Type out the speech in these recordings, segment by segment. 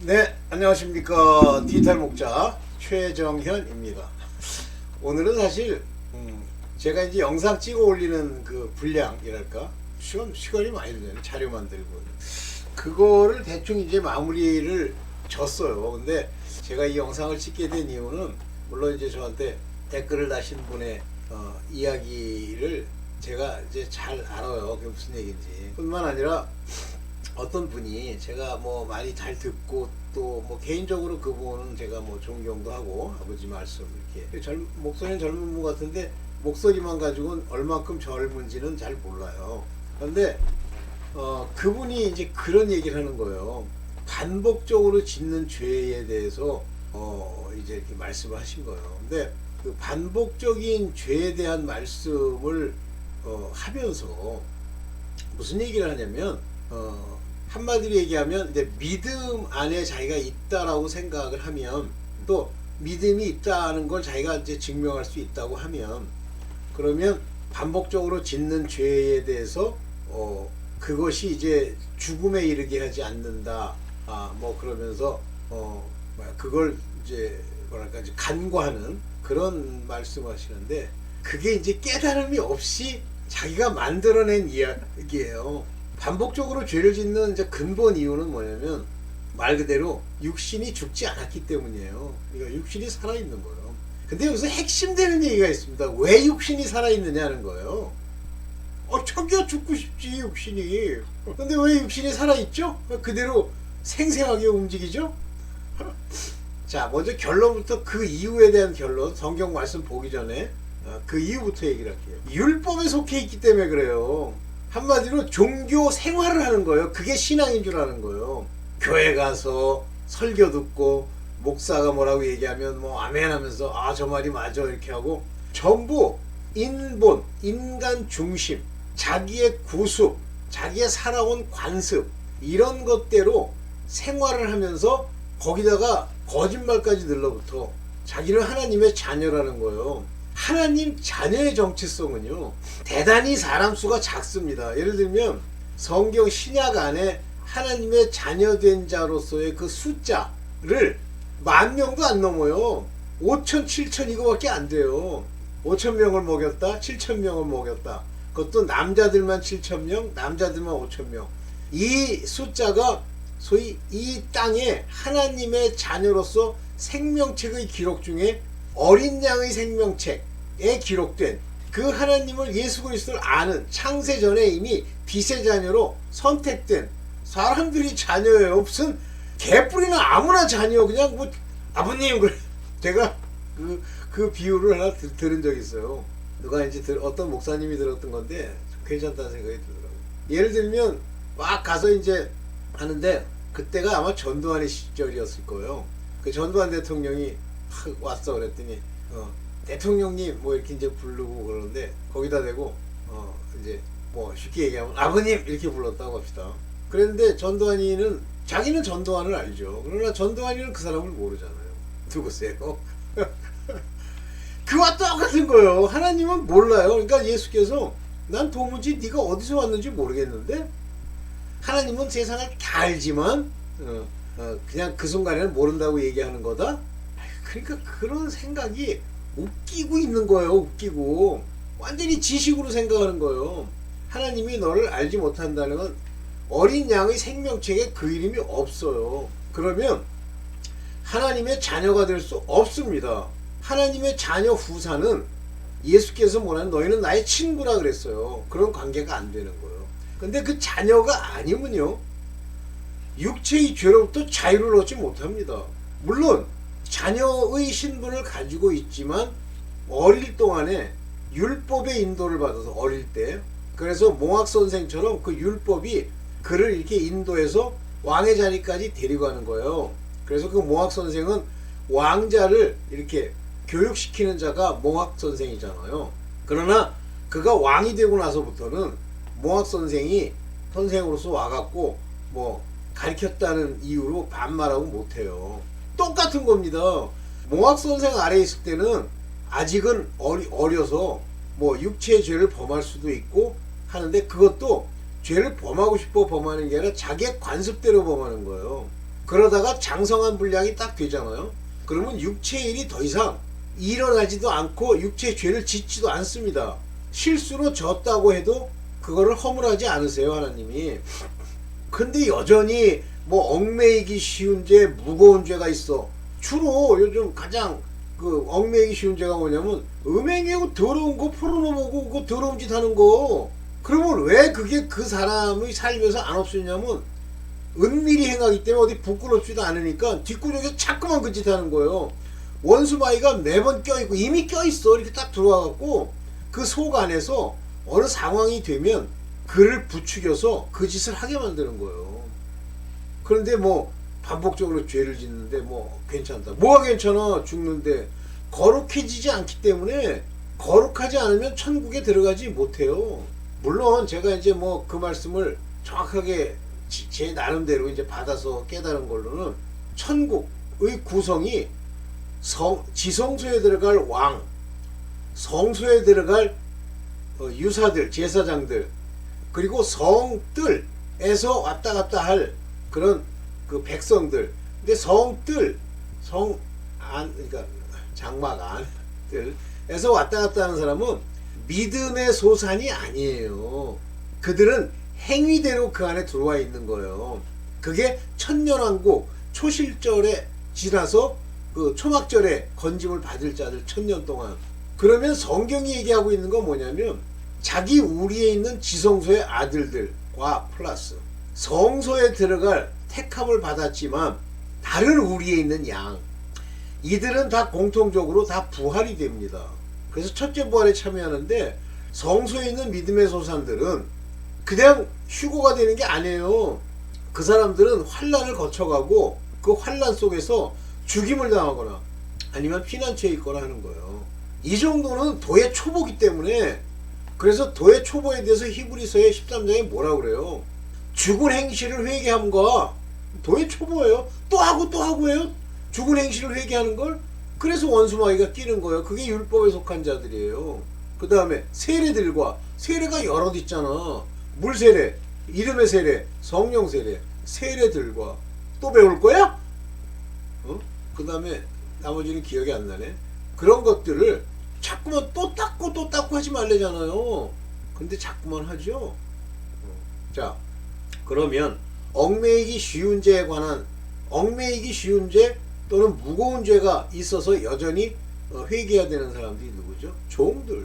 네, 안녕하십니까. 디지털 목자 최정현입니다. 오늘은 사실 제가 이제 영상 찍어 올리는 그 분량이랄까 시간이 많이 들잖아요. 자료 만들고 그거를 대충 이제 마무리를 졌어요. 근데 제가 이 영상을 찍게 된 이유는 물론 이제 저한테 댓글을 다신 분의 이야기를 제가 이제 잘 알아요. 그게 무슨 얘기인지. 뿐만 아니라 어떤 분이 제가 뭐 많이 잘 듣고 또 뭐 개인적으로 그분은 제가 뭐 존경도 하고 아버지 말씀 이렇게 목소리는 젊은 분 같은데 목소리만 가지고는 얼만큼 젊은지는 잘 몰라요. 그런데 그분이 이제 그런 얘기를 하는 거예요. 반복적으로 짓는 죄에 대해서 이제 이렇게 말씀을 하신 거예요. 근데 그 반복적인 죄에 대한 말씀을 하면서 무슨 얘기를 하냐면 한마디로 얘기하면 이제 믿음 안에 자기가 있다라고 생각을 하면 또 믿음이 있다는 걸 자기가 이제 증명할 수 있다고 하면 그러면 반복적으로 짓는 죄에 대해서 그것이 이제 죽음에 이르게 하지 않는다. 뭐 그러면서 그걸 이제 뭐랄까 이제 간과하는 그런 말씀하시는데 그게 이제 깨달음이 없이 자기가 만들어낸 이야기예요. 반복적으로 죄를 짓는 이제 근본 이유는 뭐냐면 말 그대로 육신이 죽지 않았기 때문이에요. 그러니까 육신이 살아있는 거예요. 근데 여기서 핵심되는 얘기가 있습니다. 왜 육신이 살아있느냐는 거예요. 자기가 죽고 싶지 육신이. 근데 왜 육신이 살아있죠? 그대로 생생하게 움직이죠? 자, 먼저 결론부터 그 이유에 대한 결론, 성경 말씀 보기 전에 그 이유부터 얘기를 할게요. 율법에 속해 있기 때문에 그래요. 한마디로 종교 생활을 하는 거예요. 그게 신앙인 줄 아는 거예요. 교회 가서 설교 듣고 목사가 뭐라고 얘기하면 뭐 아멘 하면서 저 말이 맞아 이렇게 하고 전부 인본, 인간 중심, 자기의 구습, 자기의 살아온 관습 이런 것대로 생활을 하면서 거기다가 거짓말까지 늘러붙어 자기를 하나님의 자녀라는 거예요. 하나님 자녀의 정체성은요 대단히 사람 수가 작습니다. 예를 들면 성경 신약 안에 하나님의 자녀된 자로서의 그 숫자를 10,000명도 안 넘어요. 5,000, 7,000 이거밖에 안 돼요. 5,000명을 먹였다, 7,000명을 먹였다. 그것도 남자들만 7,000명, 남자들만 5,000명. 이 숫자가 소위 이 땅에 하나님의 자녀로서 생명책의 기록 중에 어린 양의 생명책에 기록된 그 하나님을 예수 그리스도를 아는 창세 전에 이미 빛의 자녀로 선택된 사람들이 자녀예요. 무슨 개뿔이나 아무나 자녀. 그냥 뭐 아버님 그래. 제가 그 비유를 하나 들은 적이 있어요. 누가 이제 어떤 목사님이 들었던 건데 괜찮다는 생각이 들더라고요. 예를 들면 막 가서 이제 하는데 그때가 아마 전두환의 시절이었을 거예요. 그 전두환 대통령이 왔어 그랬더니 대통령님 뭐 이렇게 이제 부르고 그러는데 거기다 대고 이제 뭐 쉽게 얘기하면 아버님 이렇게 불렀다고 합시다. 그랬는데 전두환이는 자기는 전두환을 알죠. 그러나 전두환이는 그 사람을 모르잖아요. 누구세요? 그와 똑같은 거예요. 하나님은 몰라요. 그러니까 예수께서 난 도무지 네가 어디서 왔는지 모르겠는데 하나님은 세상을 다 알지만 그냥 그 순간에는 모른다고 얘기하는 거다. 그러니까 그런 생각이 웃기고 있는 거예요. 웃기고 완전히 지식으로 생각하는 거예요. 하나님이 너를 알지 못한다는 건 어린 양의 생명책에 그 이름이 없어요. 그러면 하나님의 자녀가 될 수 없습니다. 하나님의 자녀 후사는 예수께서 뭐냐면 너희는 나의 친구라 그랬어요. 그런 관계가 안 되는 거예요. 근데 그 자녀가 아니면요 육체의 죄로부터 자유를 얻지 못합니다. 물론 자녀의 신분을 가지고 있지만 어릴 동안에 율법의 인도를 받아서 어릴 때 그래서 몽학 선생처럼 그 율법이 그를 이렇게 인도해서 왕의 자리까지 데려가는 거예요. 그래서 그 몽학 선생은 왕자를 이렇게 교육시키는 자가 몽학 선생이잖아요. 그러나 그가 왕이 되고 나서부터는 몽학 선생이 선생으로서 와갖고 뭐 가르쳤다는 이유로 반말하고 못해요. 똑같은 겁니다. 몽학 선생 아래 있을 때는 아직은 어려서 뭐 육체의 죄를 범할 수도 있고 하는데 그것도 죄를 범하고 싶어 범하는 게 아니라 자기의 관습대로 범하는 거예요. 그러다가 장성한 분량이 딱 되잖아요. 그러면 육체의 일이 더 이상 일어나지도 않고 육체의 죄를 짓지도 않습니다. 실수로 졌다고 해도 그거를 허물하지 않으세요, 하나님이. 근데 여전히 뭐 얽매이기 쉬운 죄, 무거운 죄가 있어. 주로 요즘 가장 그 얽매이기 쉬운 죄가 뭐냐면 음행이고 더러운 거 포르노 보고 그 더러운 짓 하는 거. 그러면 왜 그게 그 사람의 삶에서 안 없었냐면 은밀히 행하기 때문에 어디 부끄럽지도 않으니까 뒷구녕에서 자꾸만 그 짓 하는 거예요. 원수마이가 매번 껴있고 이미 껴있어. 이렇게 딱 들어와갖고 그 속 안에서 어느 상황이 되면 그를 부추겨서 그 짓을 하게 만드는 거예요. 그런데 뭐 반복적으로 죄를 짓는데 뭐 괜찮다. 뭐가 괜찮아? 죽는데 거룩해지지 않기 때문에 거룩하지 않으면 천국에 들어가지 못해요. 물론 제가 이제 뭐 그 말씀을 정확하게 제 나름대로 이제 받아서 깨달은 걸로는 천국의 구성이 지성소에 들어갈 왕, 성소에 들어갈 유사들, 제사장들, 그리고 성뜰에서 왔다 갔다 할 그런 그 백성들. 근데 성뜰, 그러니까 장막 안뜰에서 왔다 갔다 하는 사람은 믿음의 소산이 아니에요. 그들은 행위대로 그 안에 들어와 있는 거예요. 그게 천년왕국 초실절에 지나서 그 초막절에 건짐을 받을 자들 1000년 동안. 그러면 성경이 얘기하고 있는 건 뭐냐면 자기 우리에 있는 지성소의 아들들과 플러스 성소에 들어갈 택함을 받았지만 다른 우리에 있는 양, 이들은 다 공통적으로 다 부활이 됩니다. 그래서 첫째 부활에 참여하는데 성소에 있는 믿음의 소산들은 그냥 휴고가 되는 게 아니에요. 그 사람들은 환난을 거쳐가고 그 환난 속에서 죽임을 당하거나 아니면 피난처에 있거나 하는 거예요. 이 정도는 도의 초보기 때문에. 그래서 도의 초보에 대해서 히브리서의 13장에 뭐라 그래요? 죽은 행실을 회개함과 도의 초보예요. 또 하고 해요. 죽은 행실을 회개하는 걸. 그래서 원수마귀가 끼는 거예요. 그게 율법에 속한 자들이에요. 그 다음에 세례들과, 세례가 여럿 있잖아. 물세례, 이름의 세례, 성령 세례, 세례들과. 또 배울 거야? 그 다음에 나머지는 기억이 안 나네. 그런 것들을 자꾸만 또 닦고 하지 말래잖아요. 근데 자꾸만 하죠. 자, 그러면 얽매이기 쉬운 죄에 관한, 얽매이기 쉬운 죄 또는 무거운 죄가 있어서 여전히 회개해야 되는 사람들이 누구죠? 종들.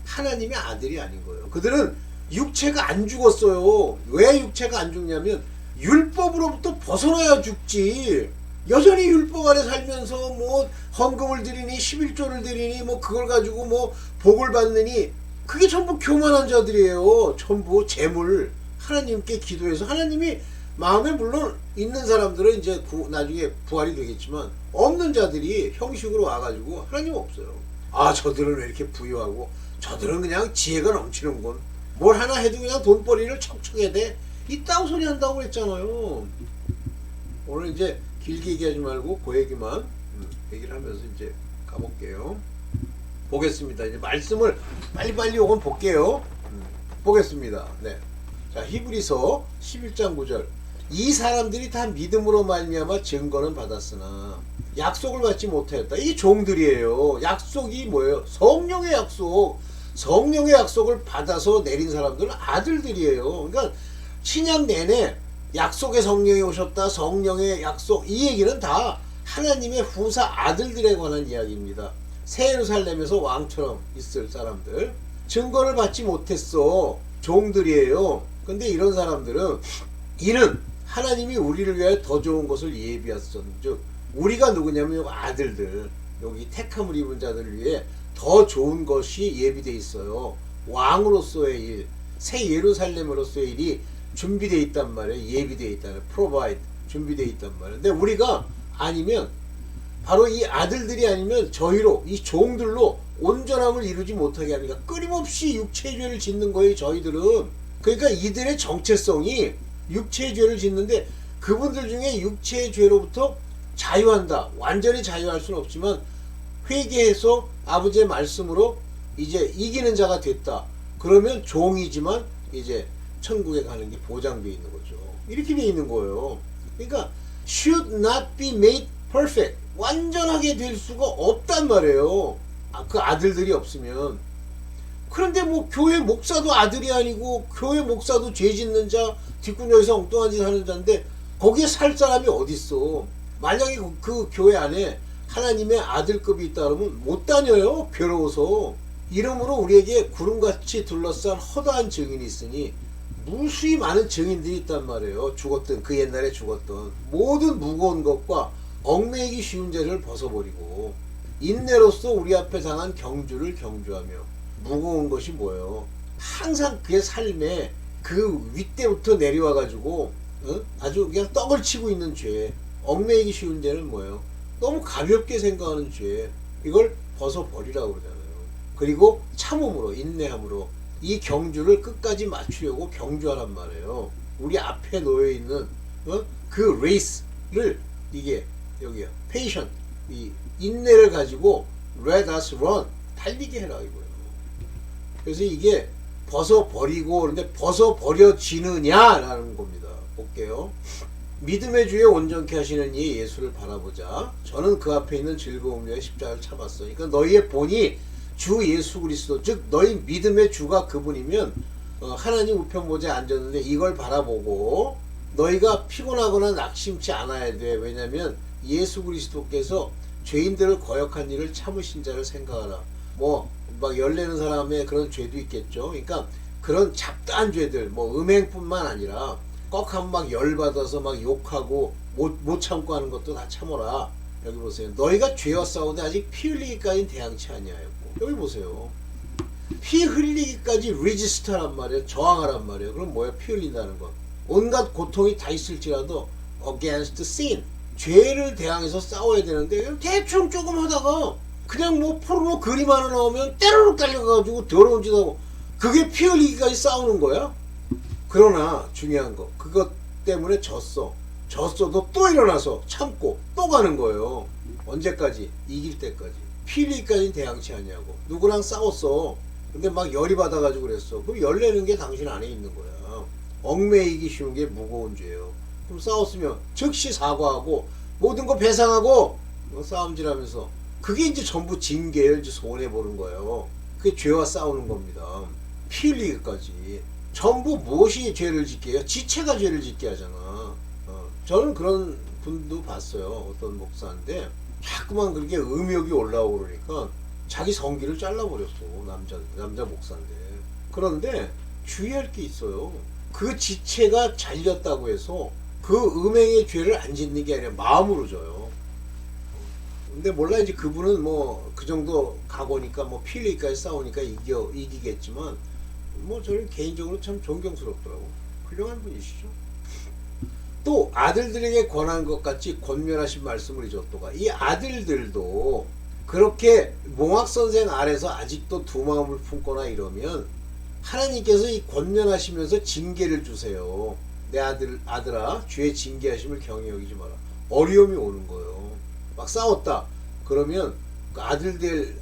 하나님의 아들이 아닌 거예요. 그들은 육체가 안 죽었어요. 왜 육체가 안 죽냐면 율법으로부터 벗어나야 죽지. 여전히 율법 아래 살면서 뭐 헌금을 드리니 11조를 드리니 뭐 그걸 가지고 뭐 복을 받느니, 그게 전부 교만한 자들이에요. 전부 재물. 하나님께 기도해서 하나님이 마음에 물론 있는 사람들은 이제 나중에 부활이 되겠지만 없는 자들이 형식으로 와가지고 하나님 없어요. 아, 저들은 왜 이렇게 부유하고 저들은 그냥 지혜가 넘치는군. 뭘 하나 해도 그냥 돈벌이를 척척해야 돼. 이따구 소리 한다고 그랬잖아요. 오늘 이제 길게 얘기하지 말고 그 얘기만 얘기를 하면서 이제 가볼게요. 보겠습니다. 이제 말씀을 빨리빨리 요건 볼게요. 보겠습니다. 네. 자, 히브리서 11장 9절. 이 사람들이 다 믿음으로 말미암아 증거는 받았으나 약속을 받지 못하였다. 이게 종들이에요. 약속이 뭐예요? 성령의 약속. 성령의 약속을 받아서 내린 사람들은 아들들이에요. 그러니까 신약 내내 약속의 성령이 오셨다, 성령의 약속, 이 얘기는 다 하나님의 후사 아들들에 관한 이야기입니다. 새 예루살렘에서 왕처럼 있을 사람들. 증거를 받지 못했어. 종들이에요. 근데 이런 사람들은 이는 하나님이 우리를 위하여 더 좋은 것을 예비하셨은즉, 우리가 누구냐면 아들들, 여기 택함을 입은 자들을 위해 더 좋은 것이 예비되어 있어요. 왕으로서의 일, 새 예루살렘으로서의 일이 준비되어 있단 말이에요. 예비되어 있다는, provide, 준비되어 있단 말이에요. 근데 우리가 아니면, 바로 이 아들들이 아니면 저희로, 이 종들로 온전함을 이루지 못하게 하니까 끊임없이 육체의 죄를 짓는 거예요. 저희들은. 그러니까 이들의 정체성이 육체의 죄를 짓는데, 그분들 중에 육체의 죄로부터 자유한다, 완전히 자유할 수는 없지만 회개해서 아버지의 말씀으로 이제 이기는 자가 됐다. 그러면 종이지만 이제 천국에 가는 게 보장되어 있는 거죠. 이렇게 되어 있는 거예요. 그러니까 should not be made perfect. 완전하게 될 수가 없단 말이에요. 그 아들들이 없으면. 그런데 뭐 교회 목사도 아들이 아니고 교회 목사도 죄 짓는 자, 뒷구녕에서 엉뚱한 짓 하는 자인데 거기에 살 사람이 어딨어. 만약에 그 교회 안에 하나님의 아들급이 있다 그러면 못 다녀요. 괴로워서. 이러므로 우리에게 구름같이 둘러싼 허다한 증인이 있으니 무수히 많은 증인들이 있단 말이에요. 죽었던, 그 옛날에 죽었던 모든 무거운 것과 얽매이기 쉬운 죄를 벗어버리고 인내로서 우리 앞에 당한 경주를 경주하며. 무거운 것이 뭐예요? 항상 그의 삶에 그 윗대부터 내려와 가지고 아주 그냥 떡을 치고 있는 죄. 얽매이기 쉬운 죄는 뭐예요? 너무 가볍게 생각하는 죄. 이걸 벗어버리라고 그러잖아요. 그리고 참음으로, 인내함으로 이 경주를 끝까지 맞추려고 경주하란 말이에요. 우리 앞에 놓여있는 그 레이스를, 이게 여기야, patient, 이 인내를 가지고 let us run, 달리게 해라 이거예요. 그래서 이게 벗어버리고, 그런데 벗어버려지느냐라는 겁니다. 볼게요. 믿음의 주에 온전케 하시는 이 예수를 바라보자. 저는 그 앞에 있는 즐거움 위에 십자가를 참았어. 그러니까 너희의 본이 주 예수 그리스도, 즉 너희 믿음의 주가 그분이면 하나님 우편보좌에 앉았는데 이걸 바라보고 너희가 피곤하거나 낙심치 않아야 돼. 왜냐하면 예수 그리스도께서 죄인들을 거역한 일을 참으신 자를 생각하라. 뭐 막 열내는 사람의 그런 죄도 있겠죠. 그러니까 그런 잡다한 죄들, 뭐 음행뿐만 아니라 꺽하면 막 열받아서 막 욕하고 못 참고 하는 것도 다 참어라. 여기 보세요. 너희가 죄와 싸우되 아직 피 흘리기까지는 대항치 아니하였고. 여기 보세요. 피 흘리기까지 리지스터란 말이에요. 저항하란 말이에요. 그럼 뭐예요? 피 흘린다는 건. 온갖 고통이 다 있을지라도 against sin. 죄를 대항해서 싸워야 되는데 대충 조금 하다가 그냥 뭐 포르노 그림 하나 나오면 때로록 달려가지고 더러운 짓 하고, 그게 피 흘리기까지 싸우는 거야? 그러나 중요한 거, 그것 때문에 졌어도 또 일어나서 참고 또 가는 거예요. 언제까지? 이길 때까지. 피 흘리기까지는 대항치 아니하고. 누구랑 싸웠어. 근데 막 열이 받아가지고 그랬어. 그럼 열 내는 게 당신 안에 있는 거야. 얽매이기 쉬운 게 무거운 죄예요. 그럼 싸웠으면 즉시 사과하고 모든 거 배상하고 싸움질하면서, 그게 이제 전부 징계를 이제 손해보는 거예요. 그게 죄와 싸우는 겁니다. 피 흘리기까지. 전부 무엇이 죄를 짓게 해요? 지체가 죄를 짓게 하잖아. 저는 그런 분도 봤어요. 어떤 목사인데 자꾸만 그렇게 음욕이 올라오고 그러니까 자기 성기를 잘라버렸어. 남자 목사인데. 그런데 주의할 게 있어요. 그 지체가 잘렸다고 해서 그 음행의 죄를 안 짓는 게 아니라 마음으로 져요. 근데 몰라, 이제 그분은 뭐 그 정도 각오니까 뭐 피 흘리기까지 싸우니까 이기겠지만 뭐 저는 개인적으로 참 존경스럽더라고. 훌륭한 분이시죠. 또 아들들에게 권한 것 같이 권면하신 말씀을 잊었도가. 이 아들들도 그렇게 몽학선생 아래서 아직도 두 마음을 품거나 이러면 하나님께서 이 권면하시면서 징계를 주세요. 내 아들아 주의 징계하심을 경히 여기지 마라. 어려움이 오는 거예요. 막 싸웠다 그러면 그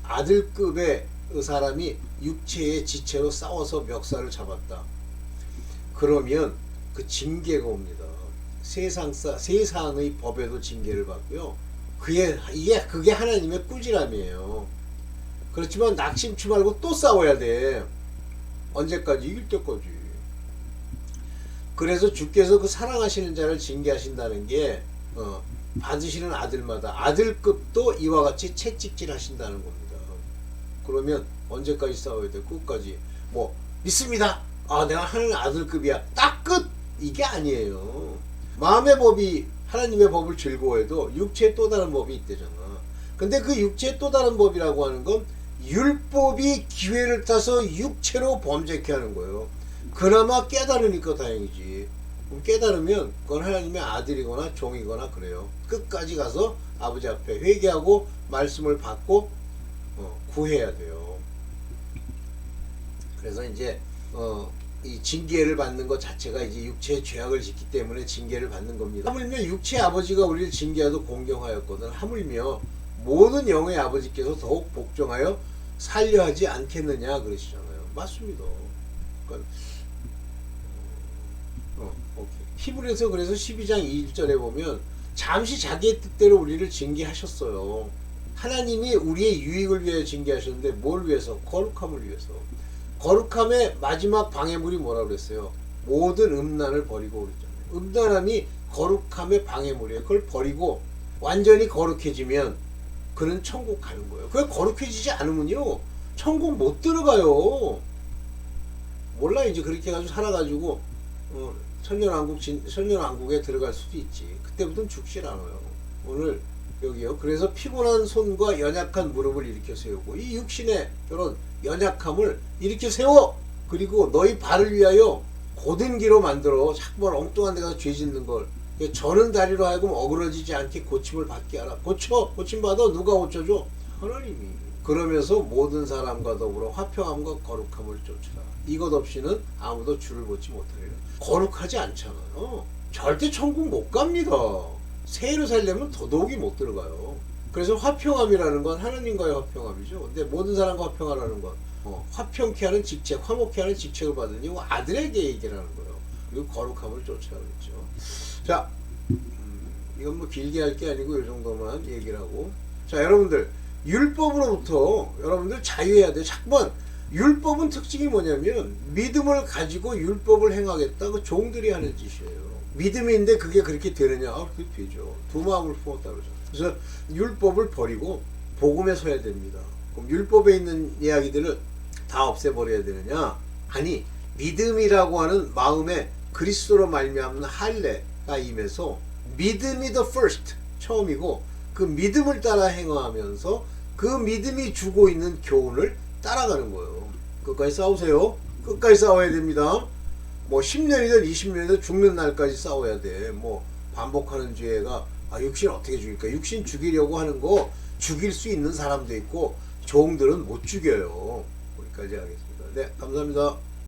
아들급의 사람이 육체의 지체로 싸워서 멱살을 잡았다. 그러면 그 징계가 옵니다. 세상의 법에도 징계를 받고요. 그게 하나님의 꾸지람이에요. 그렇지만 낙심치 말고 또 싸워야 돼. 언제까지? 이길 때까지. 그래서 주께서 그 사랑하시는 자를 징계하신다는 게 받으시는 아들마다 아들급도 이와 같이 채찍질 하신다는 겁니다. 그러면 언제까지 싸워야 돼? 끝까지. 뭐 믿습니다. 내가 하나님 아들급이야. 딱 끝. 이게 아니에요. 마음의 법이 하나님의 법을 즐거워해도 육체의 또 다른 법이 있대잖아. 근데 그 육체의 또 다른 법이라고 하는 건 율법이 기회를 타서 육체로 범죄케 하는 거예요. 그나마 깨달으니까 다행이지. 그럼 깨달으면 그건 하나님의 아들이거나 종이거나 그래요. 끝까지 가서 아버지 앞에 회개하고 말씀을 받고 구해야 돼요. 그래서 이제 이 징계를 받는 것 자체가 이제 육체의 죄악을 짓기 때문에 징계를 받는 겁니다. 하물며 육체의 아버지가 우리를 징계하도 공경하였거든. 하물며 모든 영의 아버지께서 더욱 복종하여 살려 하지 않겠느냐 그러시잖아요. 맞습니다. 그러니까 오케이. 히브리서 그래서 12장 2절에 보면 잠시 자기의 뜻대로 우리를 징계하셨어요. 하나님이 우리의 유익을 위해 징계하셨는데 뭘 위해서? 거룩함을 위해서. 거룩함의 마지막 방해물이 뭐라고 그랬어요? 모든 음란을 버리고 그랬잖아요. 음란함이 거룩함의 방해물이에요. 그걸 버리고 완전히 거룩해지면 그는 천국 가는 거예요. 그게 거룩해지지 않으면요 천국 못 들어가요. 몰라 이제 그렇게 해가지고 살아가지고 천년왕국에 들어갈 수도 있지. 그때부터는 죽질 않아요. 오늘 여기요. 그래서 피곤한 손과 연약한 무릎을 일으켜 세우고 이 육신의 이런 연약함을 일으켜 세워. 그리고 너희 발을 위하여 곧은 길로 만들어. 자꾸 엉뚱한 데 가서 죄 짓는 걸 저는 다리로 하여금 어그러지지 않게 고침을 받게 하라. 고침받아. 누가 고쳐줘? 하나님이. 그러면서 모든 사람과 더불어 화평함과 거룩함을 쫓으라. 이것 없이는 아무도 주를 보지 못하리라. 거룩하지 않잖아요. 절대 천국 못 갑니다. 새 예루살렘은 더더욱이 못 들어가요. 그래서 화평함이라는 건 하나님과의 화평함이죠. 근데 모든 사람과 화평하라는 건 화평케 하는 직책, 화목케 하는 직책을 받은 이 아들에게 얘기라는 거예요. 그리고 거룩함을 쫓으라 그랬죠. 자, 이건 뭐 길게 할 게 아니고 이 정도만 얘기를 하고. 자, 여러분들 율법으로부터 여러분들 자유해야 돼요. 잠깐만, 율법은 특징이 뭐냐면 믿음을 가지고 율법을 행하겠다. 그 종들이 하는 짓이에요. 믿음인데 그게 그렇게 되느냐? 그게 되죠. 두 마음을 품었다 그러죠. 그래서 율법을 버리고 복음에 서야 됩니다. 그럼 율법에 있는 이야기들을 다 없애버려야 되느냐? 아니, 믿음이라고 하는 마음에 그리스도로 말미암는 할례가 임해서 믿음이 the first, 처음이고 그 믿음을 따라 행하면서 그 믿음이 주고 있는 교훈을 따라가는 거예요. 끝까지 싸우세요. 끝까지 싸워야 됩니다. 뭐 10년이든 20년이든 죽는 날까지 싸워야 돼. 뭐 반복하는 죄가 육신 어떻게 죽일까? 육신 죽이려고 하는 거 죽일 수 있는 사람도 있고 종들은 못 죽여요. 거기까지 하겠습니다. 네, 감사합니다.